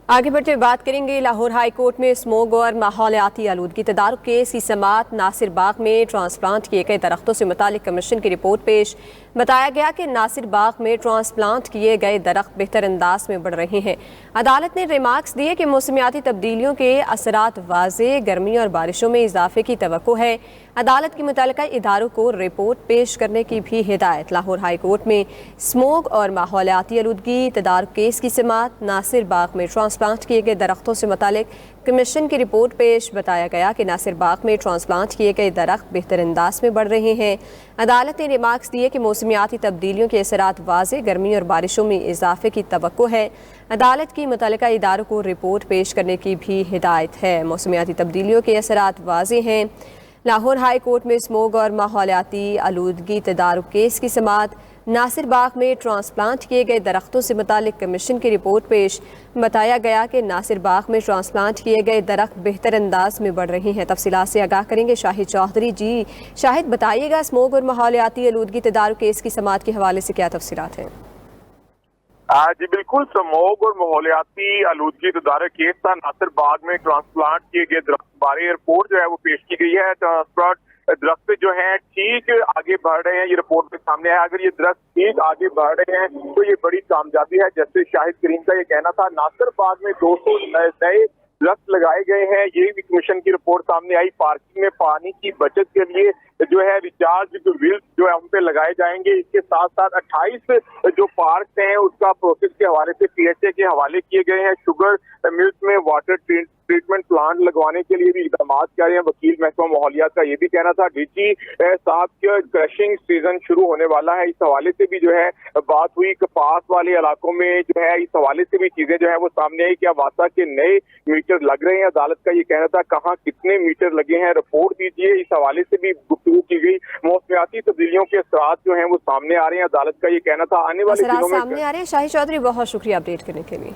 आगे बढ़ते हुए बात करेंगे लाहौर हाई कोर्ट में स्मोग और माहौलियाती आलूदगी तदारुक केस की समाअत। नासिर बाग में ट्रांसप्लांट किए गए दरख्तों से मुतालिक कमीशन की रिपोर्ट पेश। बताया गया कि नासिर बाग में ट्रांसप्लांट किए गए दरख्त बेहतर अंदाज में बढ़ रहे हैं। अदालत ने रिमार्क्स दिए कि मौसमियाती तब्दीलियों के असरात वाज़े, गर्मी और बारिशों में इजाफे की तवक्को है। अदालत की मुतल्लिका इदारों को रिपोर्ट पेश करने की भी हिदायत। लाहौर हाई कोर्ट में स्मोग और माहौलियाती आलूदगी तदारुक केस की समाअत। नासिर बाग में ट्रांसप्लांट किए गए दरख्तों से मुतालिक कमीशन की रिपोर्ट पेश। बताया गया कि नासिर बाग में ट्रांसप्लांट किए गए दरख्त बेहतर अंदाज में बढ़ रहे हैं। अदालत ने रिमार्क्स दिए कि मौसमियाती तब्दीलियों के असरात वाज़े, गर्मी और बारिशों में इजाफे की तवक्को है। अदालत की मुतल्लिका इदारों को रिपोर्ट पेश करने की भी हिदायत है। मौसमियाती तब्दीलियों के असरात वाज़े हैं। लाहौर हाई कोर्ट में स्मोग और माहौलियाती आलूदगी तदारुक केस की समाअत। नासिर बाग में ट्रांसप्लांट किए गए दरख्तों से मुतालिक कमीशन की रिपोर्ट पेश। बताया गया कि नासिर बाग में ट्रांसप्लांट किए गए दरख्त बेहतर अंदाज में बढ़ रहे हैं। तफसीलात से आगाह करेंगे शाहिद चौधरी। जी शाहिद, बताइएगा स्मोग और माहौलियाती आलूदगी तदारुक केस की समाअत के हवाले से क्या तफसीलात हैं? जी बिल्कुल, स्मोग और माहौलियाती आलूदगी तदारुक केस था। नासिर बाग में ट्रांसप्लांट किए गए दरख्त बारे रिपोर्ट जो है वो पेश की गई है। ट्रांसप्लांट दरख्त जो हैं ठीक आगे बढ़ रहे हैं, ये रिपोर्ट में सामने आया। अगर ये दरख्त ठीक आगे बढ़ रहे हैं तो ये बड़ी कामयाबी है। जैसे शाहिद करीम का ये कहना था, नासिर बाग में 200 नए दरख्त लगाए गए हैं। ये भी कमीशन की रिपोर्ट सामने आई। पार्किंग में पानी की बचत के लिए जो है रिचार्ज व्हील्स जो है उन पे लगाए जाएंगे। इसके साथ साथ 28 जो पार्क हैं उसका प्रोसेस के हवाले से PHA के हवाले किए गए हैं। शुगर मिल्स में वाटर ट्रीटमेंट प्लांट लगवाने के लिए भी इकदाम किए गए हैं। वकील महकमा माहौलियात का ये भी कहना था। डीजी साहब का क्रशिंग सीजन शुरू होने वाला है, इस हवाले से भी जो है बात हुई। कपास वाले इलाकों में जो है इस हवाले से भी चीजें जो है वो सामने आई। क्या वासा के नए मीटर लग रहे हैं? अदालत का ये कहना था, कहाँ कितने मीटर लगे हैं रिपोर्ट दीजिए। इस हवाले से भी गुफ्तगू की गई। मौसमियाती तब्दीलियों के असरात जो हैं वो सामने आ रहे हैं। अदालत का ये कहना था आने वाले दिनों में सामने आ रहे हैं। शाहिद चौधरी, बहुत शुक्रिया अपडेट करने के लिए।